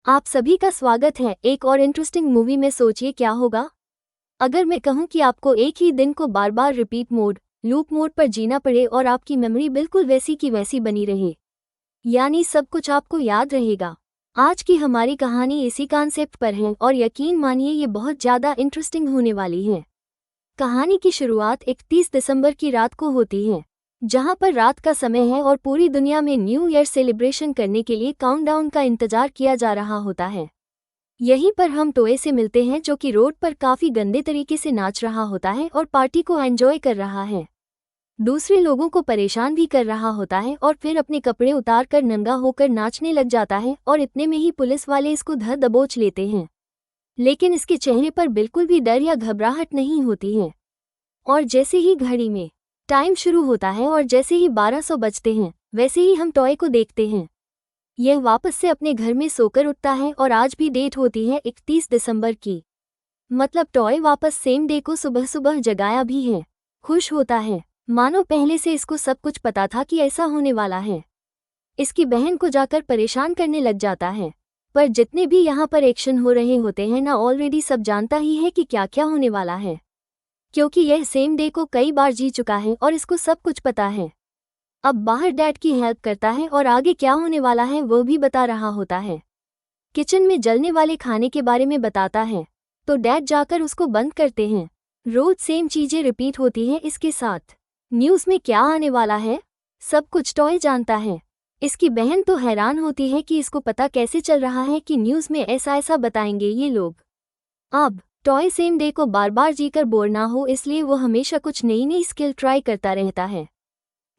आप सभी का स्वागत है एक और इंटरेस्टिंग मूवी में। सोचिए क्या होगा अगर मैं कहूं कि आपको एक ही दिन को बार बार रिपीट मोड लूप मोड पर जीना पड़े और आपकी मेमोरी बिल्कुल वैसी की वैसी बनी रहे, यानी सब कुछ आपको याद रहेगा। आज की हमारी कहानी इसी कॉन्सेप्ट पर है और यकीन मानिए ये बहुत ज़्यादा इंटरेस्टिंग होने वाली है। कहानी की शुरुआत 31 दिसंबर की रात को होती है, जहां पर रात का समय है और पूरी दुनिया में न्यू ईयर सेलिब्रेशन करने के लिए काउंटडाउन का इंतजार किया जा रहा होता है। यहीं पर हम टोए से मिलते हैं जो कि रोड पर काफ़ी गंदे तरीके से नाच रहा होता है और पार्टी को एंजॉय कर रहा है। दूसरे लोगों को परेशान भी कर रहा होता है और फिर अपने कपड़े उतार कर नंगा होकर नाचने लग जाता है और इतने में ही पुलिस वाले इसको धर दबोच लेते हैं। लेकिन इसके चेहरे पर बिल्कुल भी डर या घबराहट नहीं होती है। और जैसे ही घड़ी में टाइम शुरू होता है और जैसे ही 1200 बजते हैं, वैसे ही हम टॉय को देखते हैं। यह वापस से अपने घर में सोकर उठता है और आज भी डेट होती है 31 दिसंबर की। मतलब टॉय वापस सेम डे को सुबह सुबह जगाया भी है। खुश होता है, मानो पहले से इसको सब कुछ पता था कि ऐसा होने वाला है। इसकी बहन को जाकर परेशान करने लग जाता है, पर जितने भी यहाँ पर एक्शन हो रहे होते हैं ना, ऑलरेडी सब जानता ही है कि क्या क्या होने वाला है, क्योंकि यह सेम डे को कई बार जी चुका है और इसको सब कुछ पता है। अब बाहर डैड की हेल्प करता है और आगे क्या होने वाला है वो भी बता रहा होता है। किचन में जलने वाले खाने के बारे में बताता है, तो डैड जाकर उसको बंद करते हैं। रोज सेम चीजें रिपीट होती हैं इसके साथ। न्यूज़ में क्या आने वाला है सब कुछ टॉय जानता है। इसकी बहन तो हैरान होती है कि इसको पता कैसे चल रहा है कि न्यूज़ में ऐसा ऐसा बताएंगे ये लोग। अब टॉय सेम डे को बार बार जीकर बोर ना हो, इसलिए वो हमेशा कुछ नई नई स्किल ट्राई करता रहता है।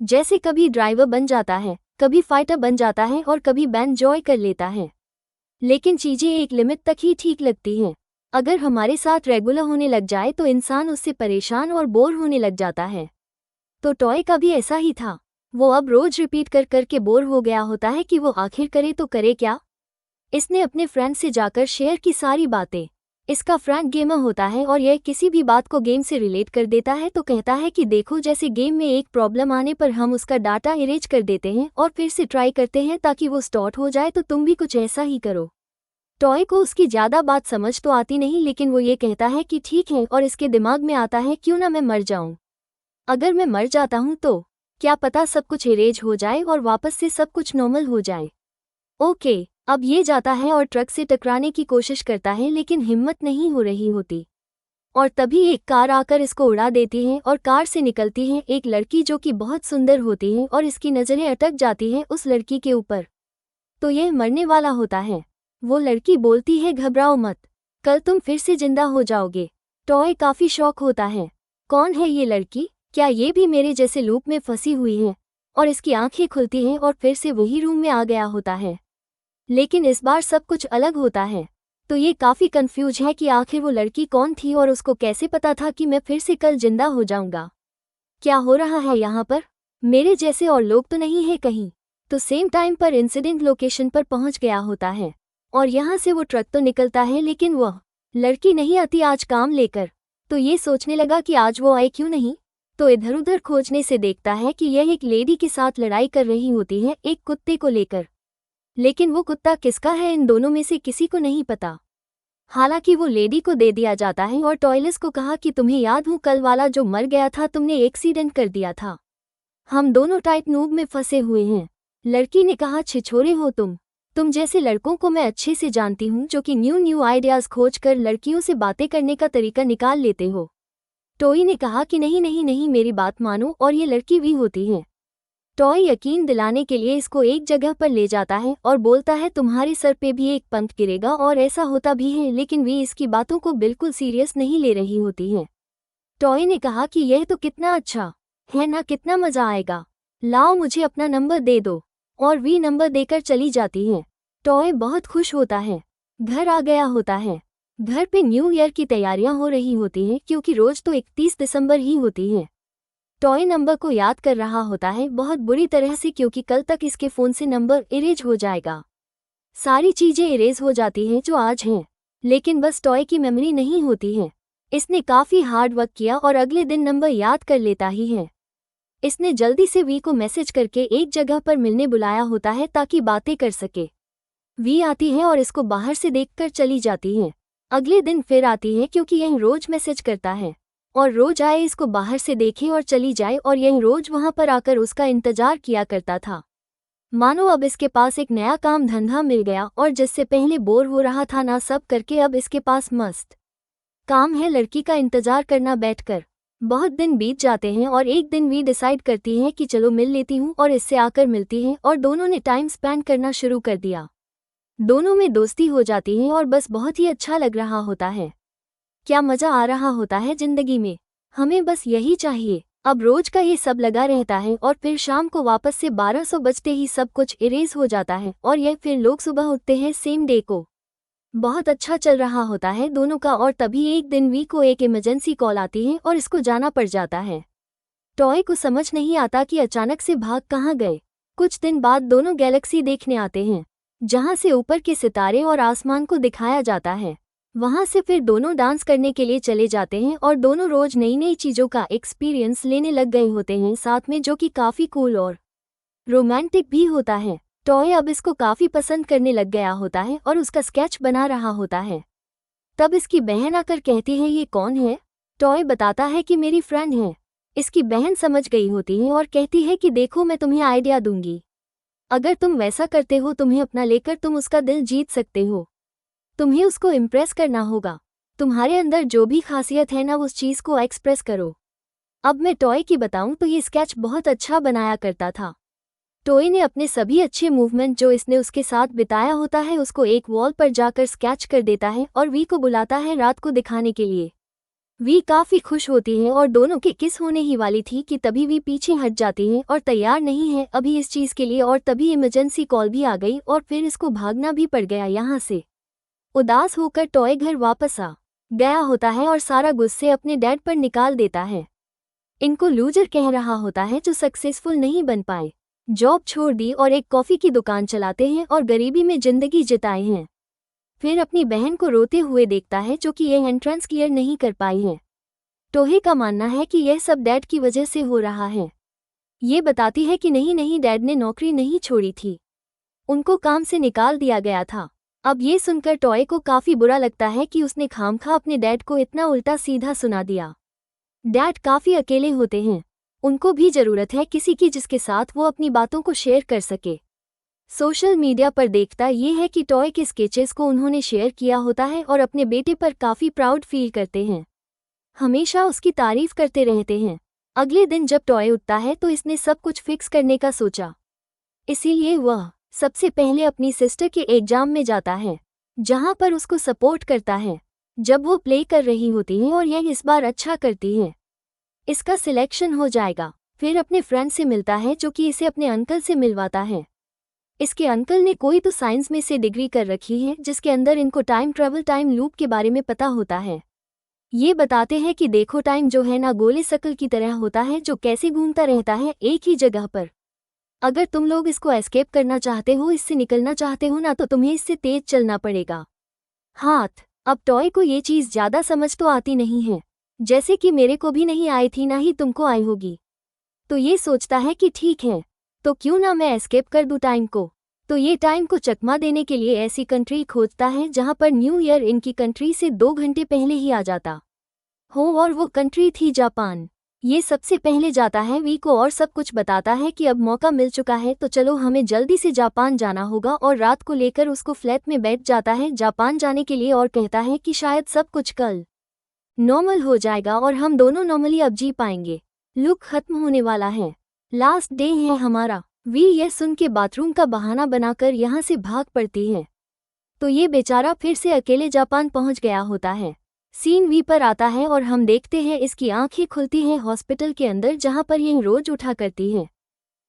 जैसे कभी ड्राइवर बन जाता है, कभी फाइटर बन जाता है और कभी बैंड जॉय कर लेता है। लेकिन चीज़ें एक लिमिट तक ही ठीक लगती हैं। अगर हमारे साथ रेगुलर होने लग जाए तो इंसान उससे परेशान और बोर होने लग जाता है। तो टॉय का भी ऐसा ही था। वो अब रोज रिपीट कर करके बोर हो गया होता है कि वो आखिर करे तो करे क्या। इसने अपने फ्रेंड से जाकर शेयर की सारी बातें। इसका फ्रेंड गेमर होता है और यह किसी भी बात को गेम से रिलेट कर देता है, तो कहता है कि देखो जैसे गेम में एक प्रॉब्लम आने पर हम उसका डाटा इरेज कर देते हैं और फिर से ट्राई करते हैं ताकि वो स्टार्ट हो जाए, तो तुम भी कुछ ऐसा ही करो। टॉय को उसकी ज़्यादा बात समझ तो आती नहीं, लेकिन वो ये कहता है कि ठीक है, और इसके दिमाग में आता है क्यों ना मैं मर जाऊं। अगर मैं मर जाता हूं तो क्या पता सब कुछ इरेज हो जाए और वापस से सब कुछ नॉर्मल हो जाए। ओके, अब ये जाता है और ट्रक से टकराने की कोशिश करता है, लेकिन हिम्मत नहीं हो रही होती। और तभी एक कार आकर इसको उड़ा देती है और कार से निकलती है एक लड़की जो कि बहुत सुंदर होती है और इसकी नज़रें अटक जाती हैं उस लड़की के ऊपर। तो यह मरने वाला होता है। वो लड़की बोलती है घबराओ मत, कल तुम फिर से जिंदा हो जाओगे। टॉय काफ़ी शौक होता है, कौन है ये लड़की, क्या ये भी मेरे जैसे लूप में फंसी हुई है। और इसकी आंखें खुलती हैं और फिर से वही रूम में आ गया होता है। लेकिन इस बार सब कुछ अलग होता है। तो ये काफ़ी कंफ्यूज है कि आखिर वो लड़की कौन थी और उसको कैसे पता था कि मैं फिर से कल जिंदा हो जाऊंगा। क्या हो रहा है यहाँ पर, मेरे जैसे और लोग तो नहीं है कहीं। तो सेम टाइम पर इंसिडेंट लोकेशन पर पहुंच गया होता है और यहाँ से वो ट्रक तो निकलता है, लेकिन वह लड़की नहीं आती आज काम लेकर। तो ये सोचने लगा कि आज वो आए क्यों नहीं। तो इधर उधर खोजने से देखता है कि यह एक लेडी के साथ लड़ाई कर रही होती है एक कुत्ते को लेकर। लेकिन वो कुत्ता किसका है इन दोनों में से किसी को नहीं पता। हालांकि वो लेडी को दे दिया जाता है और टॉयलेस को कहा कि तुम्हें याद हो कल वाला जो मर गया था, तुमने एक्सीडेंट कर दिया था, हम दोनों टाइट नूब में फंसे हुए हैं। लड़की ने कहा छिछोरे हो तुम जैसे लड़कों को मैं अच्छे से जानती हूँ जो कि न्यू आइडियाज़ खोज कर लड़कियों से बातें करने का तरीका निकाल लेते हो। टॉय ने कहा कि नहीं नहीं नहीं, मेरी बात मानो, और ये लड़की भी होती है। टॉय यकीन दिलाने के लिए इसको एक जगह पर ले जाता है और बोलता है तुम्हारे सर पे भी एक पंप गिरेगा, और ऐसा होता भी है, लेकिन वे इसकी बातों को बिल्कुल सीरियस नहीं ले रही होती है। टॉय ने कहा कि यह तो कितना अच्छा है ना, कितना मज़ा आएगा, लाओ मुझे अपना नंबर दे दो, और वी नंबर देकर चली जाती है। टॉय बहुत खुश होता है, घर आ गया होता है। घर पे न्यू ईयर की तैयारियां हो रही होती हैं, क्योंकि रोज तो 31 दिसंबर ही होती है। टॉय नंबर को याद कर रहा होता है बहुत बुरी तरह से, क्योंकि कल तक इसके फ़ोन से नंबर इरेज हो जाएगा। सारी चीज़ें इरेज हो जाती हैं जो आज हैं, लेकिन बस टॉय की मेमोरी नहीं होती है। इसने काफ़ी हार्ड वर्क किया और अगले दिन नंबर याद कर लेता ही है। इसने जल्दी से वी को मैसेज करके एक जगह पर मिलने बुलाया होता है ताकि बातें कर सके। वी आती है और इसको बाहर से देखकर चली जाती है। अगले दिन फिर आती है क्योंकि यही रोज मैसेज करता है और रोज आए इसको बाहर से देखे और चली जाए और यही रोज वहां पर आकर उसका इंतजार किया करता था। मानो अब इसके पास एक नया काम धंधा मिल गया और जिससे पहले बोर हो रहा था ना सब करके अब इसके पास मस्त काम है लड़की का इंतजार करना बैठकर। बहुत दिन बीत जाते हैं और एक दिन वी डिसाइड करती है कि चलो मिल लेती हूँ और इससे आकर मिलती है और दोनों ने टाइम स्पेंड करना शुरू कर दिया। दोनों में दोस्ती हो जाती है और बस बहुत ही अच्छा लग रहा होता है। क्या मजा आ रहा होता है जिंदगी में, हमें बस यही चाहिए। अब रोज का ये सब लगा रहता है और फिर शाम को वापस से 1200 बजते ही सब कुछ इरेज हो जाता है और यह फिर लोग सुबह उठते हैं सेम डे को। बहुत अच्छा चल रहा होता है दोनों का और तभी एक दिन वी को एक इमरजेंसी कॉल आती है और इसको जाना पड़ जाता है। टॉय को समझ नहीं आता कि अचानक से भाग कहाँ गए। कुछ दिन बाद दोनों गैलेक्सी देखने आते हैं जहाँ से ऊपर के सितारे और आसमान को दिखाया जाता है। वहाँ से फिर दोनों डांस करने के लिए चले जाते हैं और दोनों रोज नई नई चीज़ों का एक्सपीरियंस लेने लग गए होते हैं साथ में, जो कि काफ़ी कूल और रोमांटिक भी होता है। टॉय अब इसको काफ़ी पसंद करने लग गया होता है और उसका स्केच बना रहा होता है। तब इसकी बहन आकर कहती है ये कौन है। टॉय बताता है कि मेरी फ्रेंड है। इसकी बहन समझ गई होती है और कहती है कि देखो मैं तुम्हें आइडिया दूंगी, अगर तुम वैसा करते हो तुम्हें अपना लेकर तुम उसका दिल जीत सकते हो। तुम्हें उसको इम्प्रेस करना होगा, तुम्हारे अंदर जो भी खासियत है ना उस चीज़ को एक्सप्रेस करो। अब मैं टॉय की बताऊं तो ये स्केच बहुत अच्छा बनाया करता था। टॉय ने अपने सभी अच्छे मूवमेंट जो इसने उसके साथ बिताया होता है उसको एक वॉल पर जाकर स्केच कर देता है और वी को बुलाता है रात को दिखाने के लिए। वी काफ़ी खुश होती है और दोनों की किस होने ही वाली थी कि तभी वी पीछे हट जाती है और तैयार नहीं है अभी इस चीज़ के लिए और तभी इमरजेंसी कॉल भी आ गई और फिर इसको भागना भी पड़ गया यहाँ से। उदास होकर टॉय घर वापस आ गया होता है और सारा गुस्से अपने डैड पर निकाल देता है। इनको लूजर कह रहा होता है जो सक्सेसफुल नहीं बन पाए, जॉब छोड़ दी और एक कॉफ़ी की दुकान चलाते हैं और गरीबी में जिंदगी जिताए हैं। फिर अपनी बहन को रोते हुए देखता है जो कि यह एंट्रेंस क्लियर नहीं कर पाई है। टोहे का मानना है कि यह सब डैड की वजह से हो रहा है। ये बताती है कि नहीं डैड ने नौकरी नहीं छोड़ी थी, उनको काम से निकाल दिया गया था। अब ये सुनकर टॉय को काफ़ी बुरा लगता है कि उसने खामखा अपने डैड को इतना उल्टा सीधा सुना दिया। डैड काफ़ी अकेले होते हैं, उनको भी ज़रूरत है किसी की जिसके साथ वो अपनी बातों को शेयर कर सके। सोशल मीडिया पर देखता ये है कि टॉय के स्केचेस को उन्होंने शेयर किया होता है और अपने बेटे पर काफ़ी प्राउड फील करते हैं, हमेशा उसकी तारीफ करते रहते हैं। अगले दिन जब टॉय उठता है तो इसने सब कुछ फिक्स करने का सोचा, इसीलिए वह सबसे पहले अपनी सिस्टर के एग्जाम में जाता है जहां पर उसको सपोर्ट करता है। जब वो प्ले कर रही होती है और यह इस बार अच्छा करती है, इसका सिलेक्शन हो जाएगा। फिर अपने फ्रेंड से मिलता है जो कि इसे अपने अंकल से मिलवाता है। इसके अंकल ने कोई तो साइंस में से डिग्री कर रखी है जिसके अंदर इनको टाइम ट्रैवल टाइम लूप के बारे में पता होता है। ये बताते हैं कि देखो टाइम जो है ना गोले शक्ल की तरह होता है जो कैसे घूमता रहता है एक ही जगह पर। अगर तुम लोग इसको एस्केप करना चाहते हो, इससे निकलना चाहते हो ना, तो तुम्हें इससे तेज चलना पड़ेगा। हाथ अब टॉय को ये चीज़ ज़्यादा समझ तो आती नहीं है, जैसे कि मेरे को भी नहीं आई थी ना ही तुमको आई होगी। तो ये सोचता है कि ठीक है तो क्यों ना मैं एस्केप कर दूँ टाइम को। तो ये टाइम को चकमा देने के लिए ऐसी कंट्री खोजता है जहाँ पर न्यू ईयर इनकी कंट्री से 2 घंटे पहले ही आ जाता हो और वो कंट्री थी जापान। ये सबसे पहले जाता है वी को और सब कुछ बताता है कि अब मौका मिल चुका है तो चलो हमें जल्दी से जापान जाना होगा और रात को लेकर उसको फ्लैट में बैठ जाता है जापान जाने के लिए और कहता है कि शायद सब कुछ कल नॉर्मल हो जाएगा और हम दोनों नॉर्मली अब जी पाएंगे। लुक खत्म होने वाला है, लास्ट डे है हमारा। वी यह सुन के बाथरूम का बहाना बनाकर यहाँ से भाग पड़ती है तो ये बेचारा फिर से अकेले जापान पहुँच गया होता है। सीन वी पर आता है और हम देखते हैं इसकी आंखें खुलती हैं हॉस्पिटल के अंदर जहां पर यह रोज उठा करती है,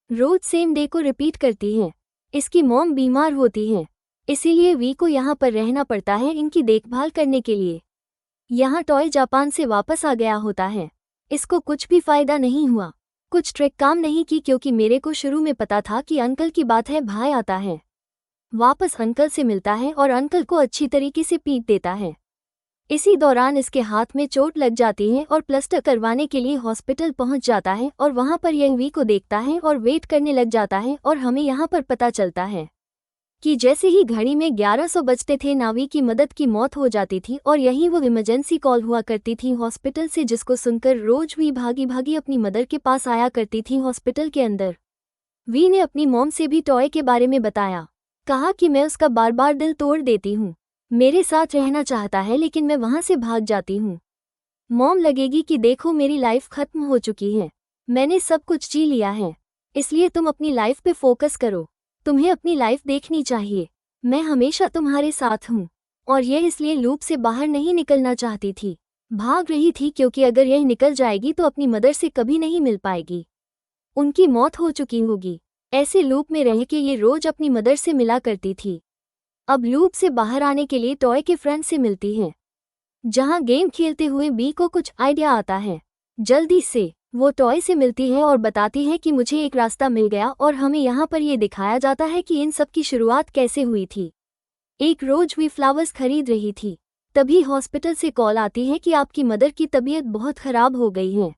रोज सेम डे को रिपीट करती है। इसकी मॉम बीमार होती है इसीलिए वी को यहाँ पर रहना पड़ता है इनकी देखभाल करने के लिए। यहाँ टॉय जापान से वापस आ गया होता है, इसको कुछ भी फायदा नहीं हुआ, कुछ ट्रिक काम नहीं की क्योंकि मेरे को शुरू में पता था कि अंकल की बात है। भाई आता है, वापस अंकल से मिलता है और अंकल को अच्छी तरीके से पीट देता है। इसी दौरान इसके हाथ में चोट लग जाती है और प्लास्टर करवाने के लिए हॉस्पिटल पहुंच जाता है और वहां पर यह वी को देखता है और वेट करने लग जाता है और हमें यहां पर पता चलता है कि जैसे ही घड़ी में 1100 बजते थे नावी की मदद की मौत हो जाती थी और यही वो इमरजेंसी कॉल हुआ करती थी हॉस्पिटल से, जिसको सुनकर रोज वी भागी भागी अपनी मदर के पास आया करती थी हॉस्पिटल के अंदर। वी ने अपनी मॉम से भी टॉय के बारे में बताया। कहा कि मैं उसका बार बार दिल तोड़ देती हूँ, मेरे साथ रहना चाहता है लेकिन मैं वहाँ से भाग जाती हूँ। मॉम लगेगी कि देखो मेरी लाइफ खत्म हो चुकी है, मैंने सब कुछ जी लिया है, इसलिए तुम अपनी लाइफ पे फोकस करो, तुम्हें अपनी लाइफ देखनी चाहिए, मैं हमेशा तुम्हारे साथ हूँ। और यह इसलिए लूप से बाहर नहीं निकलना चाहती थी, भाग रही थी क्योंकि अगर यह निकल जाएगी तो अपनी मदर से कभी नहीं मिल पाएगी, उनकी मौत हो चुकी होगी। ऐसे लूप में रह के ये रोज अपनी मदर से मिला करती थी। अब लूप से बाहर आने के लिए टॉय के फ्रेंड से मिलती है, जहां गेम खेलते हुए बी को कुछ आइडिया आता है। जल्दी से वो टॉय से मिलती है और बताती है कि मुझे एक रास्ता मिल गया और हमें यहाँ पर ये दिखाया जाता है कि इन सब की शुरुआत कैसे हुई थी। एक रोज वी फ्लावर्स खरीद रही थी, तभी हॉस्पिटल से कॉल आती है कि आपकी मदर की तबीयत बहुत खराब हो गई है,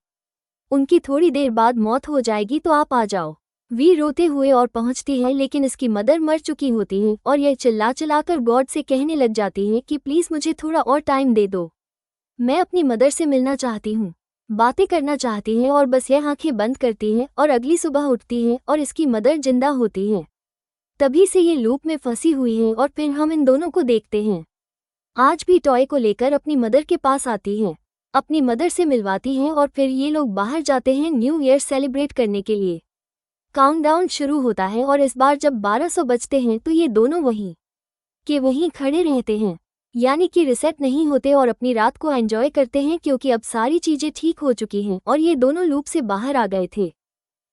उनकी थोड़ी देर बाद मौत हो जाएगी तो आप आ जाओ। वी रोते हुए और पहुंचती है लेकिन इसकी मदर मर चुकी होती है और यह चिल्ला चिल्लाकर गॉड से कहने लग जाती है कि प्लीज़ मुझे थोड़ा और टाइम दे दो, मैं अपनी मदर से मिलना चाहती हूँ, बातें करना चाहती है। और बस यह आंखें बंद करती है और अगली सुबह उठती है और इसकी मदर जिंदा होती है। तभी से ये लूप में फंसी हुई है और फिर हम इन दोनों को देखते हैं। आज भी टॉय को लेकर अपनी मदर के पास आती है, अपनी मदर से मिलवाती हैं और फिर ये लोग बाहर जाते हैं न्यू ईयर सेलिब्रेट करने के लिए। काउंटडाउन शुरू होता है और इस बार जब 1200 बजते हैं तो ये दोनों वहीं खड़े रहते हैं, यानी कि रिसेट नहीं होते और अपनी रात को एंजॉय करते हैं क्योंकि अब सारी चीजें ठीक हो चुकी हैं और ये दोनों लूप से बाहर आ गए थे।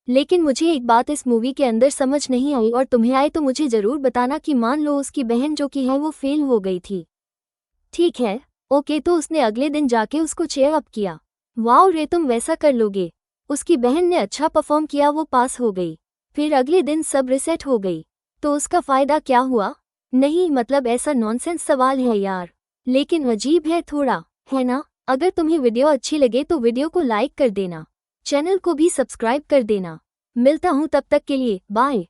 लेकिन मुझे एक बात इस मूवी के अंदर समझ नहीं आई और तुम्हें आए तो मुझे ज़रूर बताना कि मान लो उसकी बहन जो कि है वो फेल हो गई थी, ठीक है ओके, तो उसने अगले दिन जाके उसको चेयर अप किया, वाओ रे तुम वैसा कर लोगे। उसकी बहन ने अच्छा परफॉर्म किया, वो पास हो गई, फिर अगले दिन सब रिसेट हो गई, तो उसका फ़ायदा क्या हुआ? नहीं मतलब ऐसा नॉनसेंस सवाल है यार, लेकिन अजीब है थोड़ा, है ना? अगर तुम्हें वीडियो अच्छी लगे तो वीडियो को लाइक कर देना, चैनल को भी सब्सक्राइब कर देना। मिलता हूँ तब तक के लिए, बाय।